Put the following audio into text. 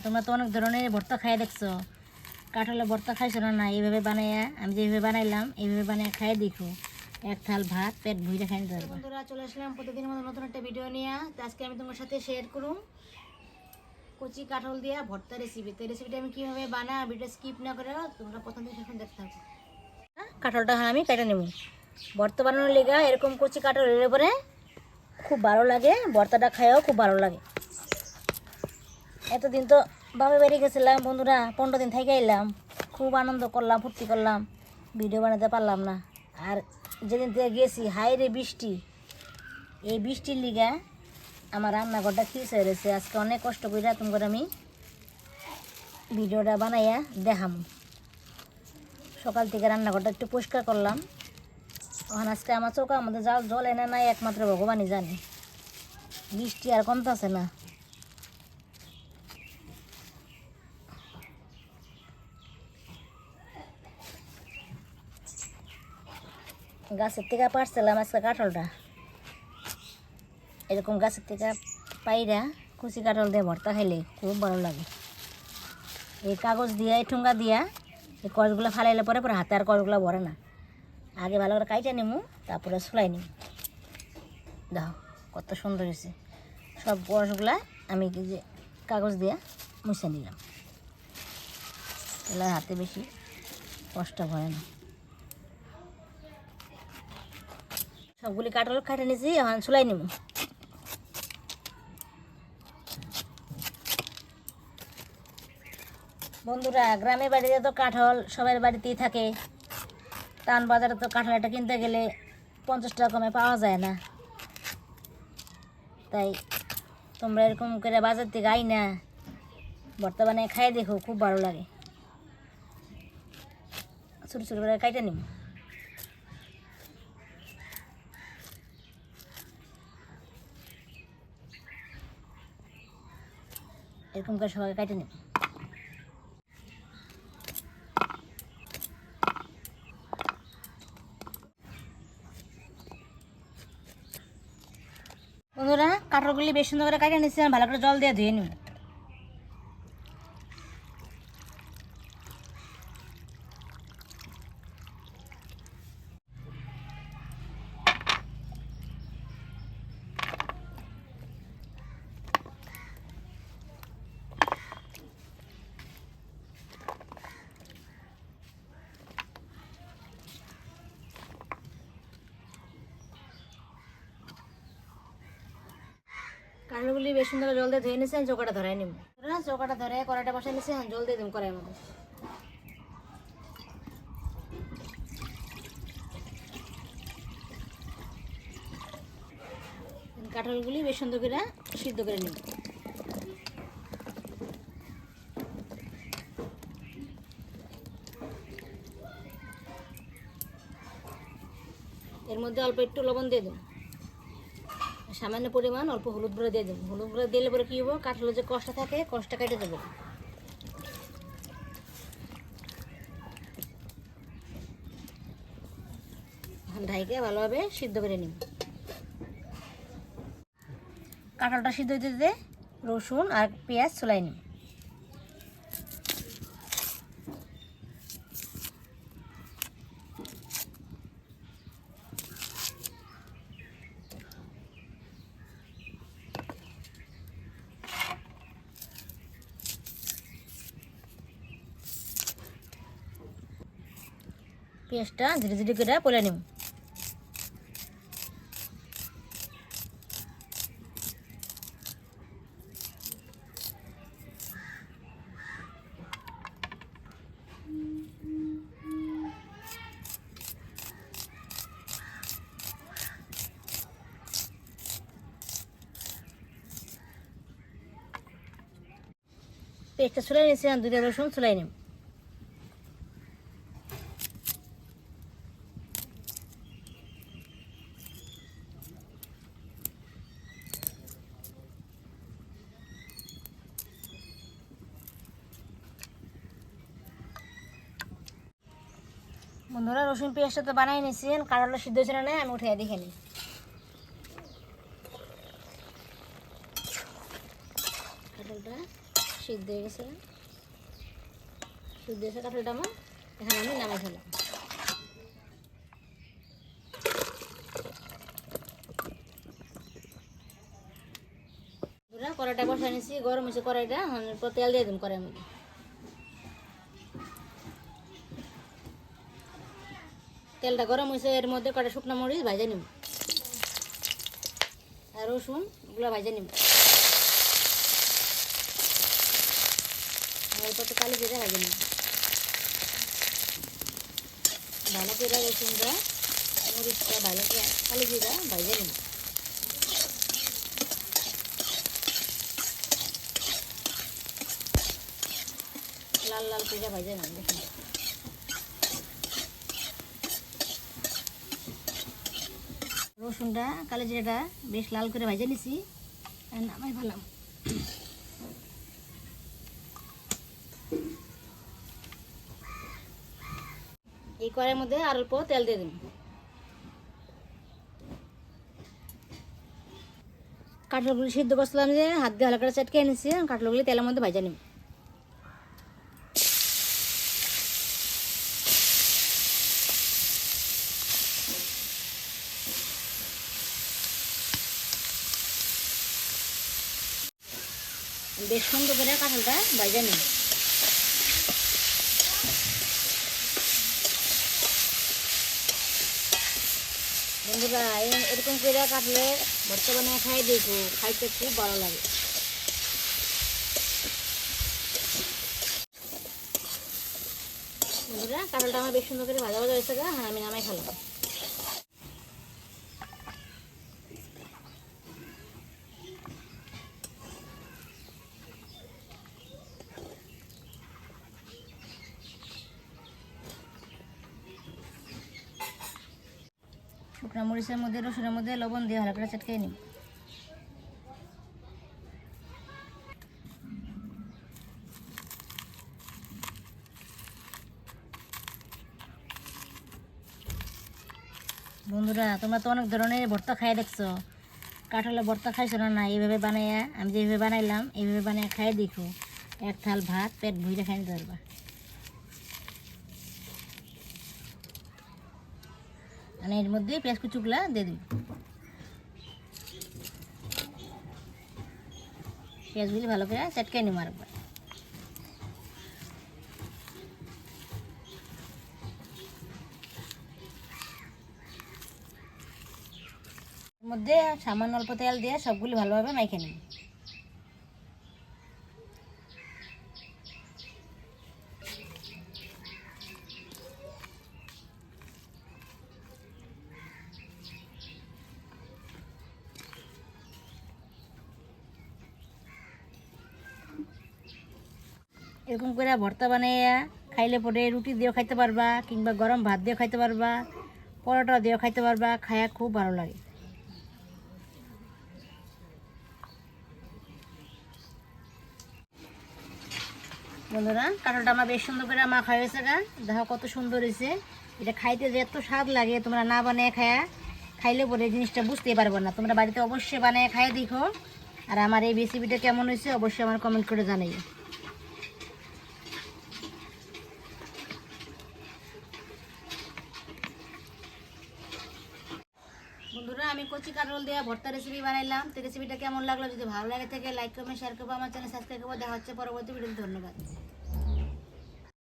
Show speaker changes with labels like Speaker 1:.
Speaker 1: তোমরা তো অনেক ধরনের ভর্তা খাই দেখছো, কাঁঠালের ভর্তা খাইছো না? এইভাবে বানাইয়া আমি যেভাবে বানাইলাম এইভাবে বানিয়ে খাই দেখো, এক থাল ভাত পেট ভরে খাই নিতে পারবো। বন্ধুরা চলে আসলাম প্রতিদিনের মতো নতুন একটা ভিডিও নিয়ে। তো আজকে আমি তোমার সাথে শেয়ার করুম কচি কাঁঠাল দিয়া ভর্তা রেসিপি। তো রেসিপিটা আমি কীভাবে বানাই ভিডিও স্কিপ না করে তোমরা প্রথম থেকে এখন দেখতে থাকো। কাঁঠালটা আমি কেটে নেব ভর্তা বানানোর লেগা। এরকম কচি কাঁঠাল এর পরে খুব ভালো লাগে, ভর্তাটা খাইও খুব ভালো লাগে। এতদিন তো বাপের বাড়ি গেছিলাম বন্ধুরা, 15 দিন থেকে এলাম, খুব আনন্দ করলাম, ফুর্তি করলাম, ভিডিও বানাতে পারলাম না। আর যেদিন থেকে গেছি হাই রে বৃষ্টি, এই বৃষ্টির লিগা আমার রান্নাঘরটা খিস হয়ে রয়েছে। আজকে অনেক কষ্ট করে তোমার আমি ভিডিওটা বানাইয়া দেখাম। সকাল থেকে রান্নাঘরটা একটু পরিষ্কার করলাম। ওখানে আজকে আমার চৌকা আমাদের জল এনে নাই একমাত্র ভগবানই জানে। বৃষ্টি আর কমতেছে না। গাছের থেকে পারছিলাম আজকে কাঁঠালটা, এরকম গাছের থেকে পাইরা কুচি কাঁঠাল দিয়ে ভর্তা খাইলে খুব ভালো লাগে। এই কাগজ দিয়া এই ঠুঙ্গা দিয়া এই কষগুলো ফালাইলে পরে পরে হাতে আর কষগুলো ভরে না। আগে ভালো করে কাইটা নিমু, তারপরে ছুলাই নিম। দেখো কত সুন্দর হয়েছে। সব কষগুলা আমি যে কাগজ দিয়া মুছে নিলাম, এগুলো হাতে বেশি কষ্ট ভরে না। সবগুলি কাঁঠাল কাটে নিয়েছি, এখন ছুলাই নিব। বন্ধুরা গ্রামের বাড়িতে তো কাঁঠাল সবার বাড়িতেই থাকে, টাউন বাজারে তো কাঁঠাল একটা কিনতে গেলে 50 টাকা কমে পাওয়া যায় না। তাই তোমরা এরকম করে বাজার থেকে আই না ভর্তা বানিয়ে খাই দেখো, খুব ভালো লাগে। ছোটো ছোটো করে কাইটে নিব। এরকম করে সবাই কাটে নিব। বন্ধুরা কাঁঠালগুলি বেশ সুন্দর করে কাটে নিচ্ছি, ভালো করে জল দিয়ে ধুয়ে নিব। কাঁঠালগুলি বেশ সুন্দর জল দিয়ে ধুয়ে নিয়েছি, চৌকাটা ধরাই নিব। চৌকাটা ধরে কড়াইটা বসাই নিয়েছি, জল দিয়ে দিব কড়াইয়ের মধ্যে। কাঁঠালগুলি বেশ সুন্দর করে সিদ্ধ করে নিব। এর মধ্যে অল্প একটু লবণ দিয়ে দেব, সামান্য পরিমাণ অল্প হলুদ গুঁড়ো দিয়ে দেবো। হলুদ গুঁড়ো দিলে পরে কী হবো, কাঁঠালের যে কষটা থাকে কষটা কেটে দেবো। ঢাইকে ভালোভাবে সিদ্ধ করে নিব। কাঁঠালটা সিদ্ধ হতে দিতে রসুন আর পেঁয়াজ চুলাই নিব। পেঁয়াজটা ধীরে ধীরে করে পলে নিব। পেঁয়াজটা ছুলাই নিয়েছি, দুইটা রসুন ছুলাই নিব। বন্ধুরা রসুন পেঁয়াজটা তো বানাই নিয়েছি, কাঁঠালটা সিদ্ধ হয়েছে না আমি উঠে দেখে নিই। কাঁঠালটা সিদ্ধ হয়ে গেছে, সিদ্ধ হয়েছে কাঁঠালটা আমার। এখানে আমি নামাই ফেলাম। কড়াইটা বসাই নিচ্ছি, গরম হয়েছে কড়াইটা। তেল দিয়ে দিন কড়াইয়ের মধ্যে। তেলটা গরম হয়েছে, এর মধ্যে কটা শুকনো মরিচ ভাজা নিব আর রসুন, এগুলো ভাজা নিব। এরপর তো কালি জিরা ভাজা নিব ভালো করে। রসুনটা মরিচটা ভালো করে কালি জিরা ভাজা নিব। লাল লাল করে ভাজা নিব। দেখুন রসুনটা কালি জিরাটা বেশ লাল করে ভাজা নিছি, নামাই ফেলাম। এই কড়াইয়ের মধ্যে আর অল্প তেল দিয়ে দিন। কাঁঠালগুলি সিদ্ধ করছিলাম যে হাত দিয়ে হালকা করে চটকে এনেছি, কাঁঠালগুলি তেলের মধ্যে ভাজা নিব। বেশ সুন্দর করে কাঁঠালটা ভাজা নিব। বন্ধুরা এরকম করে কাটলে ভর্তা বানিয়ে খাই দেখো, খাইতে খুব ভালো লাগে। বন্ধুরা কাঁঠালটা আমার বেশ সুন্দর করে ভাজা ভাজা হয়েছে, হ্যাঁ আমি নামাই খেলাম। শুকনো মরিচের মধ্যে রসুনের মধ্যে লবণ দিয়ে ভালো করে চটকে নিব। বন্ধুরা তোমরা তো অনেক ধরনের ভর্তা খাই দেখছো, কাঁঠালের ভর্তা খাইছো না? এইভাবে বানাইয়া আমি যেভাবে বানাইলাম এইভাবে বানিয়ে খাই দেখো, এক থাল ভাত পেট ভুইরে খাই নিতে পারবা। মানে এর মধ্যে পেঁয়াজ কুচুগুলা দিয়ে দিই। পেঁয়াজগুলি ভালো করে চটকে নিব আরেকবার। এর মধ্যে সামান্য অল্প তেল দিয়ে সবগুলি ভালোভাবে মাইখে নিব। এরকম করে ভর্তা বানাইয়া খাইলে পরে রুটি দিয়েও খাইতে পারবা, কিংবা গরম ভাত দিয়েও খাইতে পারবা, পরোটা দিয়েও খাইতে পারবা, খায়া খুব ভালো লাগে। বন্ধুরা কাঁঠালটা আমার বেশ সুন্দর করে মাখা হয়েছে, দেখো কত সুন্দর হয়েছে। এটা খাইতে যে এত স্বাদ লাগে, তোমরা না বানিয়ে খাইলে পরে জিনিসটা বুঝতেই পারবো না। তোমরা বাড়িতে অবশ্যই বানিয়ে খাই দেখো। আর আমার এই রেসিপিটা কেমন হয়েছে অবশ্যই আমার কমেন্ট করে জানাই। বন্ধুরা আমি কচি কাঁঠাল দিয়ে ভর্তা রেসিপি বানাইলাম। তো রেসিপিটা কেমন লাগলো, যদি ভালো লাগে থাকে লাইক করবেন, শেয়ার করবো, আমার চ্যানেল সাবস্ক্রাইব করবো। দেখা হচ্ছে পরবর্তী ভিডিওতে। ধন্যবাদ।